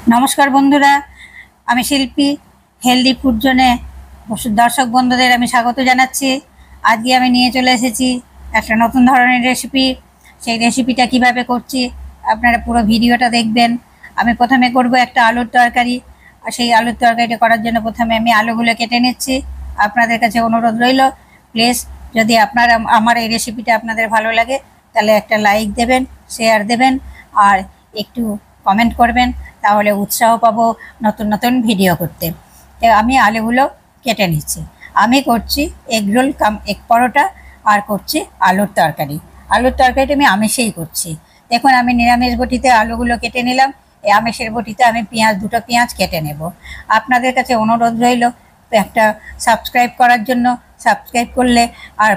নমস্কার বন্ধুরা, আমি শিল্পী। হেলদি ফুড জোনে দর্শক বন্ধুদের আমি স্বাগত জানাচ্ছি। আজকে আমি নিয়ে চলে এসেছি একটা নতুন ধরনের রেসিপি। সেই রেসিপিটা কিভাবে করছি আপনারা পুরো ভিডিওটা দেখবেন। আমি প্রথমে করব একটা আলুর তরকারি। আর সেই আলুর তরকারিটা করার জন্য প্রথমে আমি আলুগুলো কেটে নিচ্ছি। আপনাদের কাছে অনুরোধ রইল, প্লিজ যদি আপনারা আমার এই রেসিপিটা আপনাদের ভালো লাগে তাহলে একটা লাইক দেবেন, শেয়ার দেবেন আর একটু কমেন্ট করবেন, তাহলে উৎসাহ পাবো নতুন নতুন ভিডিও করতে। তো আমি আলুগুলো কেটে নিচ্ছি। আমি করছি এগ রোল কাম এগ পরোটা আর করছি আলুর তরকারি। আলুর তরকারিটা আমি আমিষেই করছি। দেখুন, আমি নিরামিষ বটিতে আলুগুলো কেটে নিলাম। এই আমিষের বটিতে আমি দুটো পেঁয়াজ কেটে নেব। আপনাদের কাছে অনুরোধ রইল একটা সাবস্ক্রাইব করার জন্য। সাবস্ক্রাইব করলে আর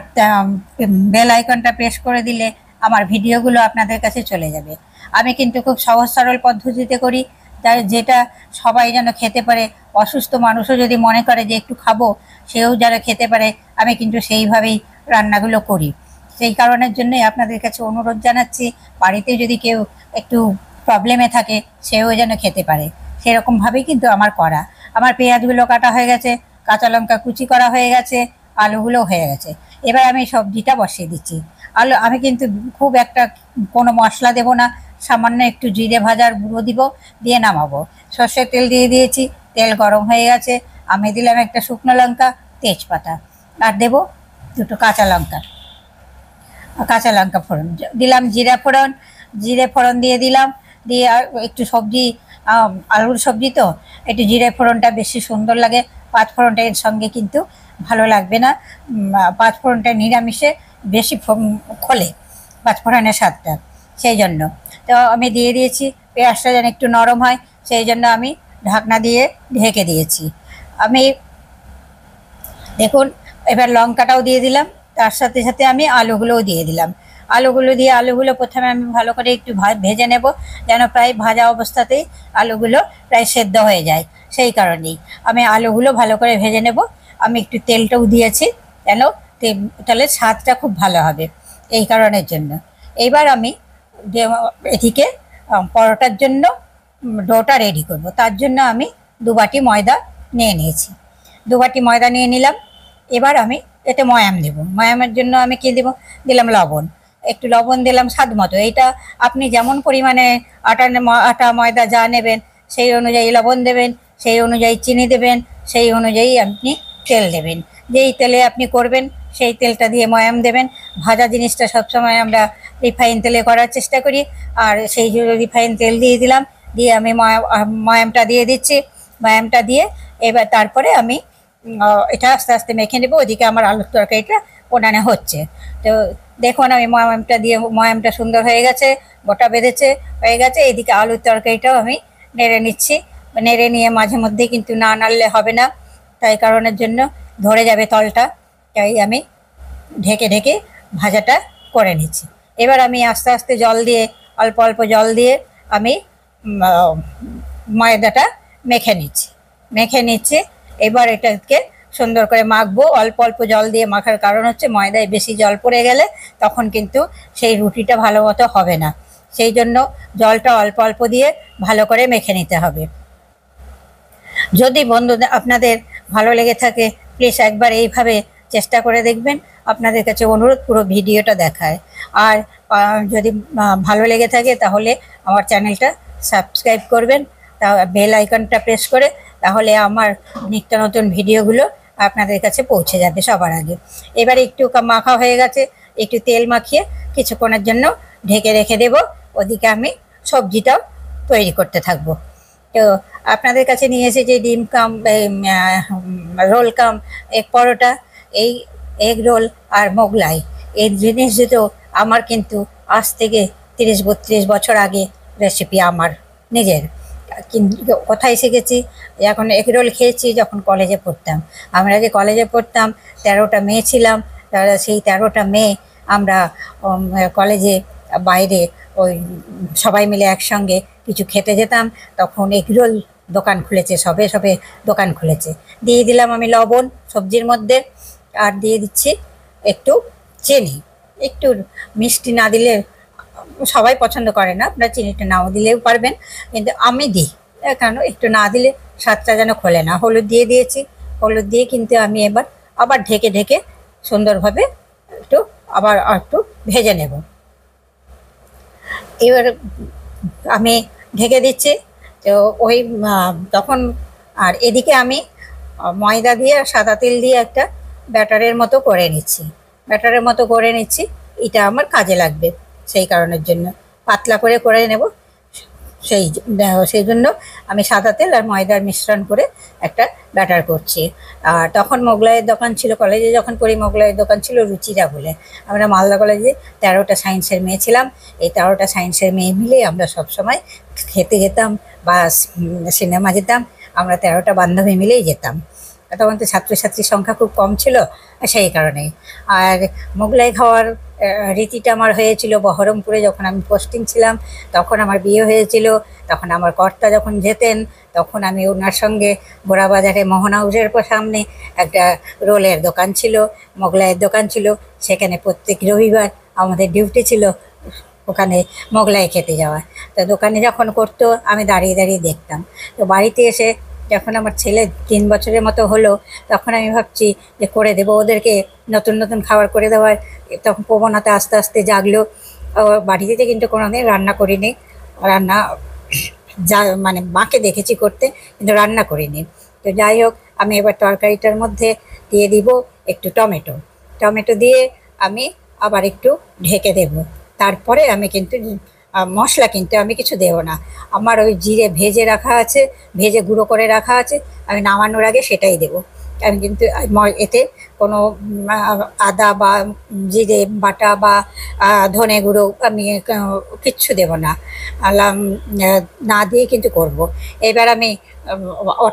বেল আইকনটা প্রেস করে দিলে আমার ভিডিওগুলো আপনাদের কাছে চলে যাবে। আমি কিন্তু খুব সহজ সরল পদ্ধতিতে করি, তাই যেটা সবাই যেন খেতে পারে। অসুস্থ মানুষও যদি মনে করে যে একটু খাবো, সেও যারা খেতে পারে, আমি কিন্তু সেইভাবেই রান্নাগুলো করি। সেই কারণের জন্যই আপনাদের কাছে অনুরোধ জানাচ্ছি, বাড়িতে যদি কেউ একটু প্রবলেমে থাকে সেও যেন খেতে পারে, সেরকমভাবেই কিন্তু আমার করা। আমার পেঁয়াজগুলো কাটা হয়ে গেছে, কাঁচা লঙ্কা কুচি করা হয়ে গেছে, আলুগুলো হয়ে গেছে। এবার আমি সবজিটা বসিয়ে দিচ্ছি। আলু আমি কিন্তু খুব একটা কোনো মশলা দেব না, সামান্য একটু জিরে ভাজার গুঁড়ো দিব, দিয়ে নামাবো। সর্ষের তেল দিয়ে দিয়েছি, তেল গরম হয়ে গেছে। আমি দিলাম একটা শুকনো লঙ্কা, তেজপাতা, আর দেবো দুটো কাঁচা লঙ্কা ফোড়ন দিলাম, জিরে ফোড়ন দিয়ে দিলাম। দিয়ে একটু সবজি, আলুর সবজি তো একটু জিরে ফোড়নটা বেশি সুন্দর লাগে। পাঁচ ফোড়নটা এর সঙ্গে কিন্তু ভালো লাগবে না। পাঁচ ফোড়নটা নিরামিষে বেশি খোলে পাঁচ ফোড়নের স্বাদটা, সেই জন্য। তো আমি দিয়ে দিয়েছি। পেঁয়াজটা যেন একটু নরম হয় সেই জন্য আমি ঢাকনা দিয়ে ঢেকে দিয়েছি। আমি দেখুন, এবার লঙ্কাটাও দিয়ে দিলাম, তার সাথে সাথে আমি আলুগুলোও দিয়ে দিলাম। আলুগুলো প্রথমে আমি ভালো করে একটু ভেজে নেব, যেন প্রায় ভাজা অবস্থাতেই আলুগুলো প্রায় সেদ্ধ হয়ে যায়। সেই কারণেই আমি আলুগুলো ভালো করে ভেজে নেব। আমি একটু তেলটাও দিয়েছি যেন তাহলে স্বাদটা খুব ভালো হবে, এই কারণের জন্য। এইবার আমি এদিকে পরোটার জন্য ডোটা রেডি করব। তার জন্য আমি 2 বাটি ময়দা নিয়ে নিয়েছি। 2 বাটি ময়দা নিয়ে নিলাম। এবার আমি এতে ময়াম দেব। ময়ামের জন্য আমি কি দেব, দিলাম লবণ, একটু লবণ দিলাম স্বাদ মতো। এইটা আপনি যেমন পরিমাণে আটা ময়দা যা নেবেন সেই অনুযায়ী লবণ দেবেন, সেই অনুযায়ী চিনি দেবেন, সেই অনুযায়ী আপনি তেল দেবেন। যেই তেলে আপনি করবেন সেই তেলটা দিয়ে ময়াম দেবেন। ভাজা জিনিসটা সবসময় আমরা রিফাইন তেলে করার চেষ্টা করি, আর সেই রিফাইন তেল দিয়ে দিলাম। দিয়ে আমি ময়ামটা দিয়ে দিচ্ছি। ময়ামটা দিয়ে এবার তারপরে আমি এটা আস্তে আস্তে মেখে নেবো। ওদিকে আমার আলুর তরকারিটা উনানে হচ্ছে। তো দেখুন, আমি ময়ামটা সুন্দর হয়ে গেছে, গোটা বেঁধেছে, হয়ে গেছে। এদিকে আলুর তরকারিটাও আমি নেড়ে নিচ্ছি। নেড়ে নিয়ে মাঝে মধ্যে কিন্তু না নাড়লে হবে না, তাই কারণের জন্য ধরে যাবে তলটা, তাই আমি ঢেকে ঢেকে ভাজাটা করে নিচ্ছি। এবার আমি আস্তে আস্তে জল দিয়ে, অল্প অল্প জল দিয়ে আমি ময়দাটা মেখে নিচ্ছি। এবার এটাকে সুন্দর করে মাখবো। অল্প অল্প জল দিয়ে মাখার কারণ হচ্ছে ময়দায় বেশি জল পড়ে গেলে তখন কিন্তু সেই রুটিটা ভালো মতো হবে না, সেই জন্য জলটা অল্প অল্প দিয়ে ভালো করে মেখে নিতে হবে। যদি বন্ধুদের আপনাদের ভালো লেগে থাকে, প্লিজ একবার এইভাবে চেষ্টা করে দেখবেন। আপনাদের কাছে অনুরোধ, পুরো ভিডিওটা দেখায়। আর যদি ভালো লেগে থাকে তাহলে আমার চ্যানেলটা সাবস্ক্রাইব করবেন, তা বেল আইকনটা প্রেস করে, তাহলে আমার নিত্য নতুন ভিডিওগুলো আপনাদের কাছে পৌঁছে যাবে সবার আগে। এবারে একটু মাখা হয়ে গেছে, একটু তেল মাখিয়ে কিছুক্ষণের জন্য ঢেকে রেখে দেব। ওদিকে আমি সবজিটাও তৈরি করতে থাকবো। তো আপনাদের কাছে নিয়ে এসেছি ডিম কাম রোল কাম এগ পরোটা। এই এগ রোল আর মোগলাই, এই জিনিস দুটো আমার কিন্তু আজ থেকে 30-32 বছর আগে রেসিপি আমার নিজের। কিন্তু কোথায় শিখেছি, এখন এগ রোল খেয়েছি যখন কলেজে পড়তাম। আমরা যে কলেজে পড়তাম 13টা মেয়ে ছিলাম, সেই 13টা মেয়ে আমরা কলেজে বাইরে ওই সবাই মিলে একসঙ্গে কিছু খেতে যেতাম। তখন এগরোল দোকান খুলেছে, সবে সবে দোকান খুলেছে। দিয়ে দিলাম আমি লবণ সবজির মধ্যে, আর দিয়ে দিচ্ছি একটু চিনি। একটু মিষ্টি না দিলে সবাই পছন্দ করে না, আপনারা চিনিটা নাও দিলেও পারবেন, কিন্তু আমি দিই। কেন একটু না দিলে স্বাদটা যেন খোলে না। হলুদ দিয়ে দিয়েছি, হলুদ দিয়ে কিন্তু আমি এবার আবার ঢেকে ঢেকে সুন্দরভাবে একটু আবার একটু ভেজে নেব। এবার আমি ঢেকে দিচ্ছি। তো ওই তখন আর এদিকে আমি ময়দা দিয়ে সাদা তেল দিয়ে একটা ব্যাটারের মতো করে নিচ্ছি। ব্যাটারের মতো করে নিচ্ছি, এটা আমার কাজে লাগবে সেই কারণের জন্য পাতলা করে নেব। সেই সেই জন্য আমি সাদা তেল আর ময়দার মিশ্রণ করে একটা ব্যাটার করছি। আর তখন মোগলাইয়ের দোকান ছিল, কলেজে যখন পড়ি মোগলাইয়ের দোকান ছিল রুচিরা বলে। আমরা মালদা কলেজে 13টা সায়েন্সের মেয়ে ছিলাম। এই 13টা সায়েন্সের মেয়ে মিলে আমরা সবসময় খেতে যেতাম বা সিনেমা যেতাম। আমরা 13টা বান্ধবী মিলেই যেতাম। তখন তো ছাত্রছাত্রীর সংখ্যা খুব কম ছিল, সেই কারণেই। আর মোগলাই খাওয়ার রীতিটা আমার হয়েছিল বহরমপুরে, যখন আমি পোস্টিং ছিলাম তখন আমার বিয়ে হয়েছিল। তখন আমার কর্তা যখন যেতেন তখন আমি ওনার সঙ্গে বোরাবাজারে মোহন হাউসের সামনে একটা রোলের দোকান ছিল, মোগলাইয়ের দোকান ছিল। সেখানে প্রত্যেক রবিবার আমাদের ডিউটি ছিল ওখানে মোগলাই খেতে যাওয়া। তো দোকানে যখন করতো আমি দাঁড়িয়ে দাঁড়িয়ে দেখতাম। তো বাড়িতে এসে যখন আমার ছেলে 3 বছরের মতো হলো তখন আমি ভাবছি যে করে দেবো ওদেরকে, নতুন নতুন খাবার করে দেওয়ার তখন প্রবণতা আস্তে আস্তে জাগলো। বাড়িতে কিন্তু কোনোদিন রান্না করিনি, রান্না যা মানে মাকে দেখেছি করতে, কিন্তু রান্না করিনি। তো যাই হোক, আমি এবার তরকারিটার মধ্যে দিয়ে দিব একটু টমেটো। টমেটো দিয়ে আমি আবার একটু ঢেকে দেব। তারপরে আমি কিন্তু মশলা কিন্তু আমি কিছু দেবো না। আমার ওই জিরে ভেজে রাখা আছে, ভেজে গুঁড়ো করে রাখা আছে, আমি নামানোর আগে সেটাই দেবো। আমি কিন্তু এতে কোনো আদা বা জিরে বাটা বা ধনে গুঁড়ো আমি কিচ্ছু দেবো না, না দিয়ে কিন্তু করব। এবার আমি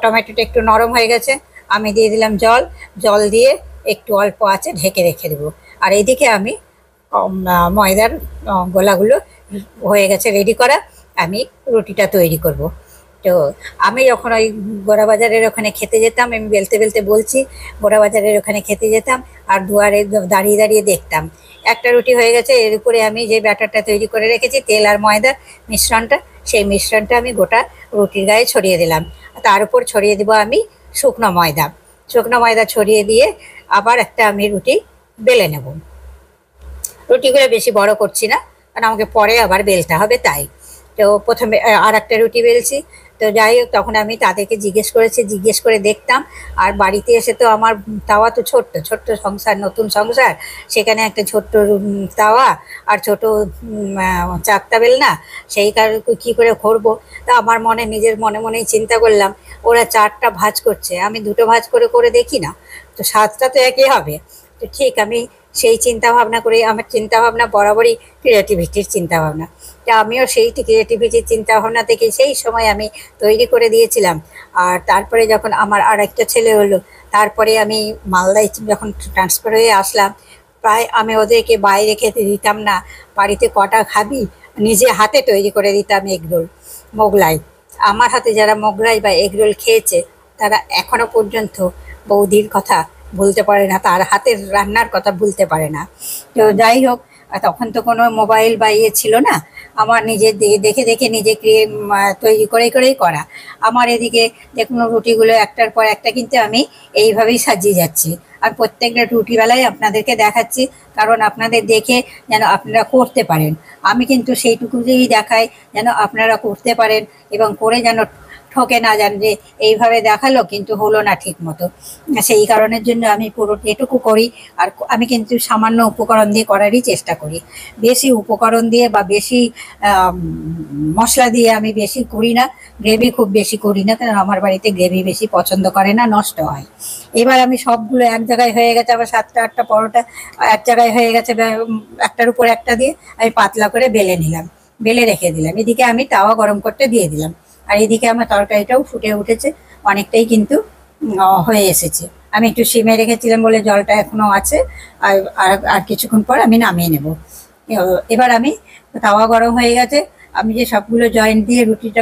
টমেটোটা একটু নরম হয়ে গেছে, আমি দিয়ে দিলাম জল। জল দিয়ে একটু অল্প আছে ঢেকে রেখে দেবো। আর এদিকে আমি ময়দার গোলাগুলো হয়ে গেছে রেডি করা, আমি রুটিটা তৈরি করব। তো আমি যখন ওই গোড়াবাজারের ওখানে খেতে যেতাম, আমি বেলতে বেলতে বলছি, গোড়াবাজারের ওখানে খেতে যেতাম আর দুয়ারে দাঁড়িয়ে দাঁড়িয়ে দেখতাম একটা রুটি হয়ে গেছে, এর উপরে আমি যে ব্যাটারটা তৈরি করে রেখেছি তেল আর ময়দার মিশ্রণটা, সেই মিশ্রণটা আমি গোটা রুটির গায়ে ছড়িয়ে দিলাম। তার উপর ছড়িয়ে দেবো আমি শুকনো ময়দা। শুকনো ময়দা ছড়িয়ে দিয়ে আবার একটা আমি রুটি বেলে নেব। রুটিগুলো বেশি বড় করছি না, কারণ আমাকে পরে আবার বেলতে হবে তাই। তো প্রথমে আর একটা রুটি বেলছি। তো যাই হোক, তখন আমি তাদেরকে জিজ্ঞেস করে দেখতাম। আর বাড়িতে এসে তো আমার তাওয়া তো ছোট্ট ছোট্ট সংসার, নতুন সংসার, সেখানে একটা ছোট্ট তাওয়া আর ছোট চাকতা বেলনা, সেই কারণে কী করে করবো। তা আমার নিজের মনে মনেই চিন্তা করলাম, ওরা 4টা ভাঁজ করছে, আমি 2টো ভাঁজ করে করে দেখি না, তো স্বাদটা তো একই হবে। তো ঠিক আমি সেই চিন্তাভাবনা করে, আমার চিন্তাভাবনা বরাবরই ক্রিয়েটিভিটির চিন্তাভাবনা, তা আমিও সেই ক্রিয়েটিভিটির চিন্তাভাবনা থেকে সেই সময় আমি তৈরি করে দিয়েছিলাম। আর তারপরে যখন আমার আর একটা ছেলে হলো, তারপরে আমি মালদায় যখন ট্রান্সফার হয়ে আসলাম, প্রায় আমি ওদেরকে বাইরে খেতে দিতাম না। বাড়িতে কটা খাবি, নিজে হাতে তৈরি করে দিতাম এগরোল, মোগলাই। আমার হাতে যারা মোগলাই বা এগরোল খেয়েছে তারা এখনো পর্যন্ত বৌদির কথা ভুলতে পারে না, তার হাতের রান্নার কথা ভুলতে পারে না। তো যাই হোক, তখন তো কোনো মোবাইল বা ইয়ে ছিল না, আমার নিজের দেখে দেখে নিজে তৈরি করেই করা। আমার এদিকে দেখুন রুটিগুলো একটার পর একটা কিন্তু আমি এইভাবেই সাজিয়ে যাচ্ছি। আর প্রত্যেকটা রুটিবেলায় আপনাদেরকে দেখাচ্ছি, কারণ আপনাদের দেখে যেন আপনারা করতে পারেন। আমি কিন্তু সেইটুকুই দেখাই যেন আপনারা করতে পারেন এবং করে যেন ঠকে না যান যে এইভাবে দেখালো কিন্তু হলো না ঠিক মতো। সেই কারণের জন্য আমি পুরো এটুকু করি। আর আমি কিন্তু সামান্য উপকরণ দিয়ে করারই চেষ্টা করি, বেশি উপকরণ দিয়ে বা বেশি মশলা দিয়ে আমি বেশি করি না। গ্রেভি খুব বেশি করি না, কারণ আমার বাড়িতে গ্রেভি বেশি পছন্দ করে না, নষ্ট হয়। এবার আমি সবগুলো এক জায়গায় হয়ে গেছে, আবার 7টা 8টা পরোটা এক জায়গায় হয়ে গেছে, একটার উপর একটা দিয়ে আমি পাতলা করে বেলে নিলাম, বেলে রেখে দিলাম। এদিকে আমি তাওয়া গরম করতে দিয়ে দিলাম। আর এদিকে আমার তরকারিটাও ফুটে উঠেছে, অনেকটাই কিন্তু হয়ে এসেছে। আমি একটু সিমে রেখেছিলাম বলে জলটা এখনো আছে। আর আর কিছুক্ষণ পর আমি নামিয়ে নেব। এবার আমি তাওয়া গরম হয়ে গেছে, আমি যে সবগুলো জয়েন্ট দিয়ে রুটিটা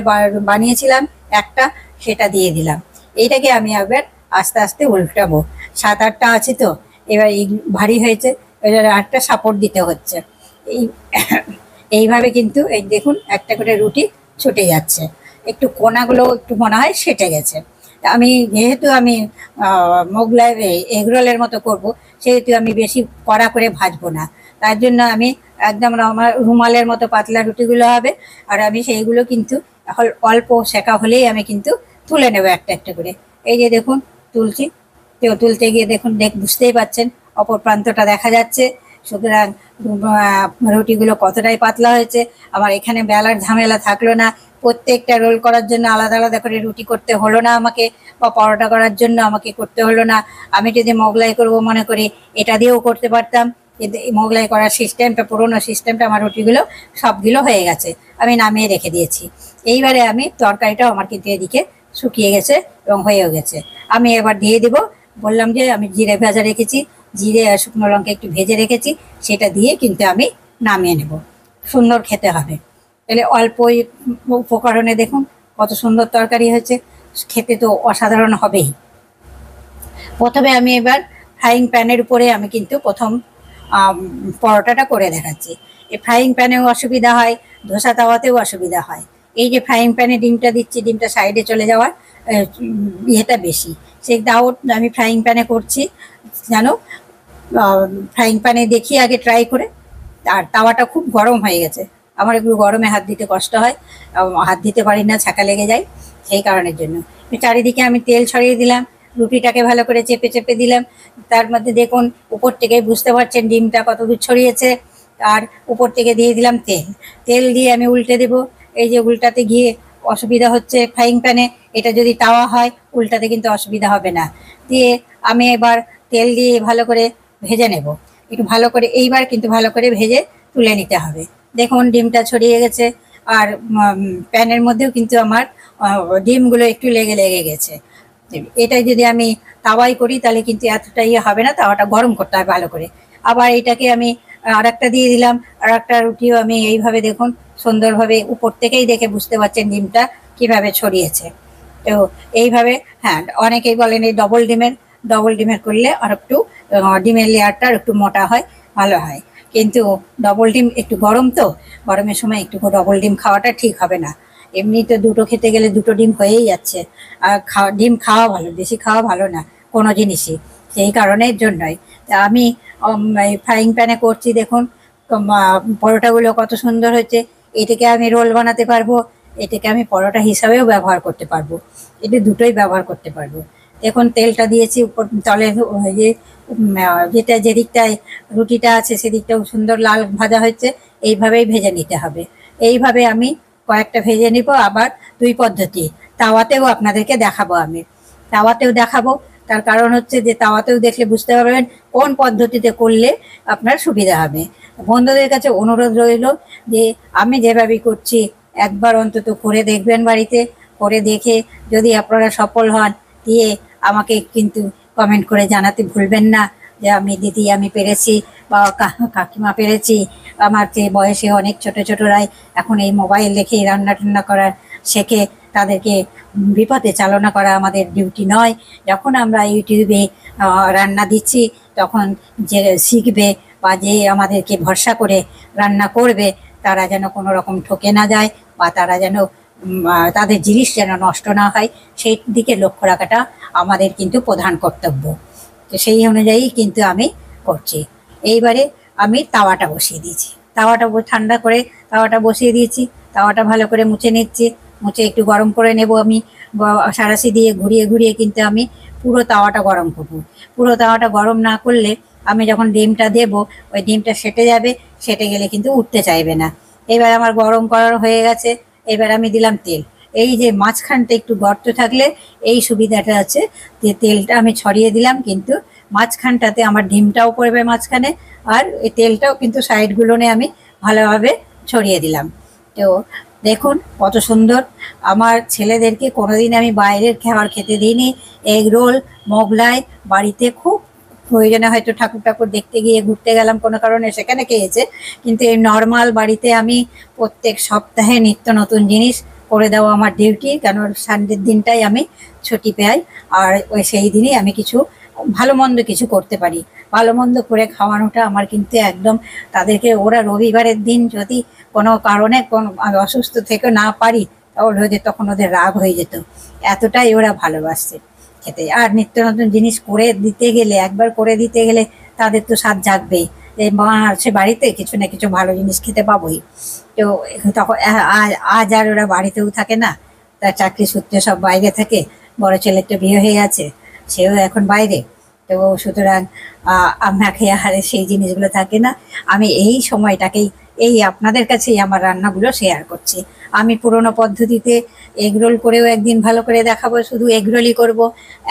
বানিয়েছিলাম একটা, সেটা দিয়ে দিলাম। এইটাকে আমি আবার আস্তে আস্তে উল্টাবো। 7-8টা আছে তো, এবার এই ভারী হয়েছে, এবার আরেকটা সাপোর্ট দিতে হচ্ছে। এইভাবে কিন্তু এই দেখুন একটা করে রুটি ছুটে যাচ্ছে। একটু কোনাগুলো একটু মনে হয় সেটে গেছে। আমি যেহেতু আমি মোগলাই এগরোলের মতো করব, সেহেতু আমি বেশি কড়া করে ভাজবো না। তার জন্য আমি একদম আমার রুমালের মতো পাতলা রুটিগুলো হবে, আর আমি সেইগুলো কিন্তু অল্প সেকা হলেই আমি কিন্তু তুলে নেবো একটা একটা করে। এই যে দেখুন তুলছি, তো তুলতে গিয়ে দেখুন বুঝতেই পাচ্ছেন অপর প্রান্তটা দেখা যাচ্ছে। সুতরাং রুটিগুলো কতটাই পাতলা হয়েছে। আমার এখানে বেলার ঝামেলা থাকলো না, প্রত্যেকটা রোল করার জন্য আলাদা আলাদা করে রুটি করতে হলো না আমাকে, বা পরোটা করার জন্য আমাকে করতে হলো না। আমি যদি মোগলাই করব মনে করি, এটা দিয়েও করতে পারতাম, কিন্তু এই মোগলাই করার সিস্টেমটা, পুরোনো সিস্টেমটা, আমার রুটিগুলো সবগুলো হয়ে গেছে, আমি নামিয়ে রেখে দিয়েছি। এইবারে আমি তরকারিটাও আমার কিন্তু এদিকে শুকিয়ে গেছে এবং হয়েও গেছে। আমি এবার দিয়ে দিব, বললাম যে আমি জিরে ভাজা রেখেছি, জিরে আর শুকনো লঙ্কা একটু ভেজে রেখেছি, সেটা দিয়ে কিন্তু আমি নামিয়ে নেব। সুন্দর খেতে হবে। তাহলে অল্পই উপকরণে দেখুন কত সুন্দর তরকারি হয়েছে, খেতে তো অসাধারণ হবেই। প্রথমে আমি এবার ফ্রাইং প্যানের উপরে আমি কিন্তু প্রথম পরোটাটা করে দেখাচ্ছি। এই ফ্রাইং প্যানেও অসুবিধা হয়, ধোসা তাওয়াতেও অসুবিধা হয়। এই যে ফ্রাইং প্যানে ডিমটা দিচ্ছি, ডিমটা সাইডে চলে যাওয়ার ইয়েটা বেশি, সেই তাও আমি ফ্রাইং প্যানে করছি জানো। ফ্রাইং প্যানে দেখি আগে ট্রাই করে, আর তাওয়াটা খুব গরম হয়ে গেছে। আমার একটু গরমে হাত দিতে কষ্ট হয়, হাত দিতে পারি না, ছাকা লেগে যায়, সেই কারণের জন্য। চারিদিকে আমি তেল ছড়িয়ে দিলাম, রুটিটাকে ভালো করে চেপে চেপে দিলাম। তার মধ্যে দেখুন উপর থেকে বুঝতে পারছেন ডিমটা কত দূর ছড়িয়েছে, আর উপর থেকে দিয়ে দিলাম তেল। তেল দিয়ে আমি উল্টে দেব। এই যে উল্টাতে গিয়ে অসুবিধা হচ্ছে ফ্রাইং প্যানে, এটা যদি তাওয়া হয় উল্টাতে কিন্তু অসুবিধা হবে না। দিয়ে আমি এবার তেল দিয়ে ভালো করে ভেজে নেব, একটু ভালো করে। এইবার কিন্তু ভালো করে ভেজে তুলে নিতে হবে। দেখুন ডিমটা ছড়িয়ে গেছে, আর প্যানের মধ্যেও কিন্তু আমার ডিমগুলো একটু লেগে লেগে গেছে। এটা যদি আমি তাওয়াই করি তাহলে কিন্তু এতটা ইয়ে হবে না, তাওয়াটা গরম করতে হবে ভালো করে। আবার এটাকে আমি আর একটা দিয়ে দিলাম, আর একটা রুটিও আমি এইভাবে দেখুন সুন্দরভাবে উপর থেকেই দেখে বুঝতে পারছেন ডিমটা কিভাবে ছড়িয়েছে। তো এইভাবে, হ্যাঁ, অনেকেই বলেন এই ডবল ডিমের করলে আর একটু ডিমের লেয়ারটা একটু মোটা হয়, ভালো হয়। কিন্তু ডবল ডিম একটু গরম, তো গরমের সময় একটু ডবল ডিম খাওয়াটা ঠিক হবে না। এমনি তো দুটো খেতে গেলে দুটো ডিম হয়েই যাচ্ছে, আর ডিম খাওয়া ভালো, বেশি খাওয়া ভালো না কোনো জিনিসই, সেই কারণের জন্যই। তা আমি এই ফ্রাইং প্যানে করছি দেখুন, পরোটাগুলো কত সুন্দর হয়েছে। এটাকে আমি রোল বানাতে পারবো, এটাকে আমি পরোটা হিসাবেও ব্যবহার করতে পারবো, এটা দুটোই ব্যবহার করতে পারবো। দেখুন তেলটা দিয়েছি উপর তলে, যে যেটা যেদিকটায় রুটিটা আছে সেদিকটাও সুন্দর লাল ভাজা হয়েছে, এইভাবেই ভেজে নিতে হবে। এইভাবে আমি কয়েকটা ভেজে নিব। আবার দুই পদ্ধতি, তাওয়াতেও আপনাদেরকে দেখাবো, আমি তাওয়াতেও দেখাবো। তার কারণ হচ্ছে যে তাওয়াতেও দেখলে বুঝতে পারবেন কোন পদ্ধতিতে করলে আপনার সুবিধা হবে। বন্ধুদের কাছে অনুরোধ রইল যে আমি যেভাবে করছি একবার অন্তত করে দেখবেন বাড়িতে, করে দেখে যদি আপনারা সফল হন, দিয়ে আমাকে কিন্তু কমেন্ট করে জানাতে ভুলবেন না যে আমি দিদি আমি পেরেছি, বা কাকিমা পেরেছি। আমার যে বয়সে অনেক ছোট ছোটরাই এখন এই মোবাইল দেখেই রান্না টান্না করার শেখে, তাদেরকে বিপথে চালনা করা আমাদের ডিউটি নয়। যখন আমরা ইউটিউবে রান্না দিচ্ছি তখন যে শিখবে বা যে আমাদেরকে ভরসা করে রান্না করবে, তারা যেন কোনো রকম ঠকে না যায়, বা তারা যেন তাদের জিনিস যেন নষ্ট না হয়, সেই দিকে লক্ষ্য রাখাটা আমাদের কিন্তু প্রধান কর্তব্য। তো সেই অনুযায়ী কিন্তু আমি করছি। এইবারে আমি তাওয়াটা বসিয়ে দিয়েছি, তাওয়াটা ঠান্ডা করে তাওয়াটা বসিয়ে দিয়েছি। তাওয়াটা ভালো করে মুছে নিচ্ছি, মুছে একটু গরম করে নেব। আমি সাঁড়াশি দিয়ে ঘুরিয়ে ঘুরিয়ে কিন্তু আমি পুরো তাওয়াটা গরম করব। পুরো তাওয়াটা গরম না করলে আমি যখন ডিমটা দেব, ওই ডিমটা সেটে যাবে, সেটে গেলে কিন্তু উঠতে চাইবে না। এবার আমার গরম করার হয়ে গেছে, এবার আমি দিলাম তেল। এই যে মাঝখানটা একটু গর্ত থাকলে এই সুবিধাটা আছে যে তেলটা আমি ছড়িয়ে দিলাম, কিন্তু মাঝখানটাতে আমার ডিমটাও পড়বে মাঝখানে, আর এই তেলটাও কিন্তু সাইডগুলোনে আমি ভালোভাবে ছড়িয়ে দিলাম। তো দেখুন কত সুন্দর। আমার ছেলেদেরকে কোনোদিন আমি বাইরের খাবার খেতে দিইনি। এগ রোল, মোগলাই বাড়িতে খুব প্রয়োজনে হয়তো ঠাকুর ঠাকুর দেখতে গিয়ে ঘুরতে গেলাম কোনো কারণে, সেখানে খেয়েছে। কিন্তু এই নর্মাল বাড়িতে আমি প্রত্যেক সপ্তাহে নিত্য নতুন জিনিস করে দেওয়া আমার ডিউটি, কেন সানডের দিনটাই আমি ছুটি পাই, আর ওই সেই দিনই আমি কিছু ভালো মন্দ কিছু করতে পারি। ভালো মন্দ করে খাওয়ানোটা আমার কিন্তু একদম, তাদেরকে ওরা রবিবারের দিন যদি কোনো কারণে কোনো অসুস্থ থেকে না পারি, ওদের তখন ওদের রাগ হয়ে যেত, এতটাই ওরা ভালোবাসছে খেতে। আর নিত্য নতুন জিনিস করে দিতে গেলে, একবার করে দিতে গেলে তাদের তো স্বাদ জাগবেই, যে মা আছে বাড়িতে, কিছু না কিছু ভালো জিনিস খেতে পাবোই। তো তখন আজ আর ওরা বাড়িতেও থাকে না, তার চাকরি সূত্রে সব বাইরে থাকে। বড় ছেলের তো বিয়ে হয়ে গেছে, সেও এখন বাইরে। তো সুতরাং আমাকে আর সেই জিনিসগুলো থাকে না। আমি এই সময়টাকেই এই আপনাদের কাছেই আমার রান্নাগুলো শেয়ার করছি। আমি পুরোনো পদ্ধতিতে এগরোল করেও একদিন ভালো করে দেখাবো, শুধু এগরোলই করব,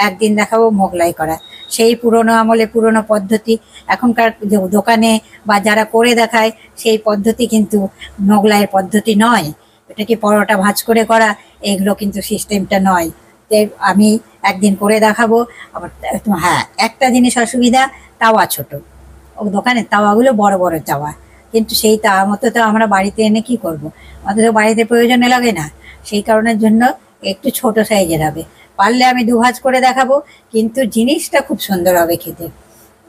একদিন দেখাবো মোগলাই করা। সেই পুরোনো আমলে পুরোনো পদ্ধতি, এখনকার দোকানে বা যারা করে দেখায় সেই পদ্ধতি কিন্তু মোগলাইয়ের পদ্ধতি নয়। এটা কি পরোটা ভাঁজ করে করা, এগুলো কিন্তু সিস্টেমটা নয়। আমি একদিন করে দেখাবো। আবার হ্যাঁ, একটা জিনিস অসুবিধা, তাওয়া ছোট। ও দোকানের তাওয়াগুলো বড় বড় তাওয়া, কিন্তু সেই তাওয়া মতো তো আমরা বাড়িতে এনে কি করব, আমাদের তো বাড়িতে প্রয়োজনে লাগে না। সেই কারণের জন্য একটু ছোট সাইজের হবে। পারলে আমি দুভাজ করে দেখাবো, কিন্তু জিনিসটা খুব সুন্দর হবে খেতে,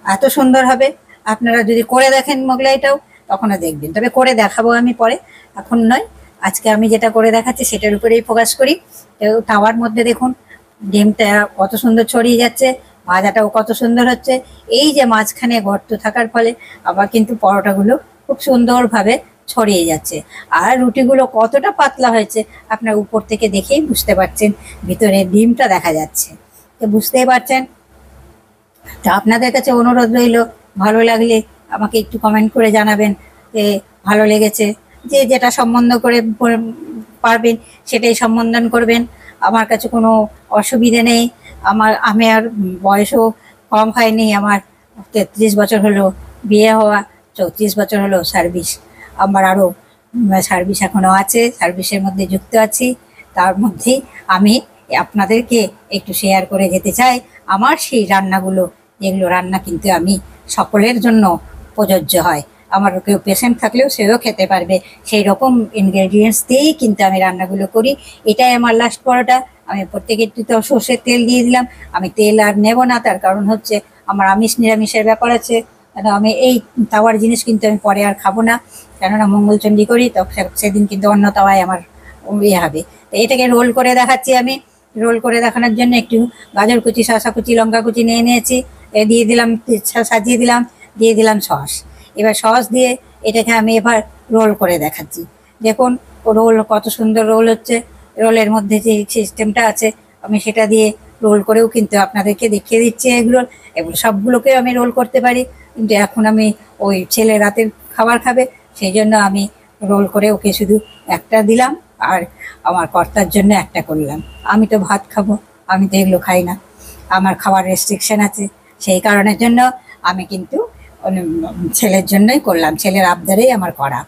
এত সুন্দর হবে। আপনারা যদি করে দেখেন মোগলাইটাও, তখনও দেখবেন। তবে করে দেখাবো আমি পরে, এখন নয়। আজকে আমি যেটা করে দেখাচ্ছি সেটার উপরেই ফোকাস করি। তো তাওয়ার মধ্যে দেখুন ডিমটা কত সুন্দর ছড়িয়ে যাচ্ছে, ভাজাটাও কত সুন্দর হচ্ছে। এই যে মাঝখানে গর্ত থাকার ফলে আবার কিন্তু পরোটাগুলো খুব সুন্দরভাবে ছড়িয়ে যাচ্ছে। আর রুটিগুলো কতটা পাতলা হয়েছে আপনার উপর থেকে দেখেই বুঝতে পারছেন, ভিতরে ডিমটা দেখা যাচ্ছে, তো বুঝতেই পারছেন। তা আপনাদের কাছে অনুরোধ রইল, ভালো লাগলে আমাকে একটু কমেন্ট করে জানাবেন যে ভালো লেগেছে। যে যেটা সম্বন্ধ করে পারবেন সেটাই সম্বোধন করবেন, আমার কাছে কোনো অসুবিধে নেই। আমি আর বয়সও কম হয়নি, আমার 33 বছর হলো বিয়ে হওয়া, 34 বছর হলো সার্ভিস। আমার আরও সার্ভিস এখনও আছে, সার্ভিসের মধ্যে যুক্ত আছি। তার মধ্যেই আমি আপনাদেরকে একটু শেয়ার করে যেতে চাই আমার সেই রান্নাগুলো, যেগুলো রান্না কিন্তু আমি সকলের জন্য প্রযোজ্য হয়। আমার কেউ পেশেন্ট থাকলেও সেও খেতে পারবে, সেই রকম ইনগ্রেডিয়েন্টস দিয়েই কিন্তু আমি রান্নাগুলো করি। এটাই আমার লাস্ট পরোটা। আমি প্রত্যেকেরটি তো সর্ষের তেল দিয়ে দিলাম, আমি তেল আর নেব না, তার কারণ হচ্ছে আমার আমিষ নিরামিষের ব্যাপার আছে। কেন আমি এই তাওয়ার জিনিস কিন্তু আমি পরে আর খাবো না, কেননা মঙ্গলচণ্ডী করি, তো সেদিন কিন্তু অন্য তাওয়ায় আমার ইয়ে হবে। তো এটাকে রোল করে দেখাচ্ছি আমি। রোল করে দেখানোর জন্য একটু গাজর কুচি, শসা কুচি, লঙ্কা কুচি নিয়ে নিয়েছি, দিয়ে দিলাম, সাজিয়ে দিলাম, দিয়ে দিলাম সস। এবার সস দিয়ে এটাকে আমি এবার রোল করে দেখাচ্ছি। দেখুন রোল কত সুন্দর রোল হচ্ছে। রোলের মধ্যে যে সিস্টেমটা আছে আমি সেটা দিয়ে রোল করেও কিন্তু আপনাদেরকে দেখিয়ে দিচ্ছি। এগুলো সবগুলোকে আমি রোল করতে পারি, কিন্তু এখন আমি ওই ছেলে রাতের খাবার খাবে, সেই জন্য আমি রোল করে ওকে শুধু একটা দিলাম, আর আমার কর্তার জন্য একটা করলাম। আমি তো ভাত খাবো, আমি তো এগুলো খাই না, আমার খাবার রেস্ট্রিকশন আছে। সেই কারণের জন্য আমি কিন্তু ছেলের জন্যই করলাম, ছেলের আবদারেই আমার করা।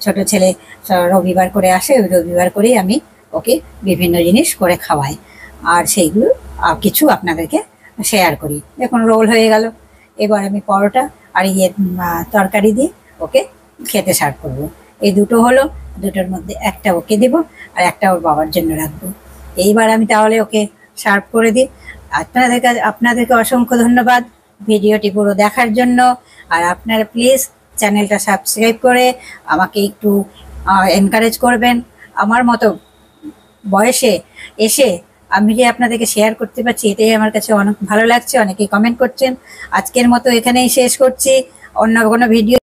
ছোট ছেলে রবিবার করে আসে, ওই রবিবার করেই আমি ওকে বিভিন্ন জিনিস করে খাওয়াই, আর সেইগুলো কিছু আপনাদেরকে শেয়ার করি। দেখুন রোল হয়ে গেল। এবার আমি পরোটা আর তরকারি দিয়ে ওকে খেতে সার্ভ করবো। এই দুটো হলো, দুটোর মধ্যে একটা ওকে দেবো আর একটা ওর বাবার জন্য রাখবো। এইবার আমি তাহলে ওকে সার্ভ করে দিই। আপনাদেরকে অসংখ্য ধন্যবাদ ভিডিওটি পুরো দেখার জন্য। আর আপনারা প্লিজ চ্যানেলটা সাবস্ক্রাইব করে আমাকে একটু এনকারেজ করবেন। আমার মতো বয়সে এসে আমি যে আপনাদেরকে শেয়ার করতে পারছি, এটাই আমার কাছে অনেক ভালো লাগছে। অনেকেই কমেন্ট করছেন। আজকের মতো এখানেই শেষ করছি, অন্য কোনো ভিডিও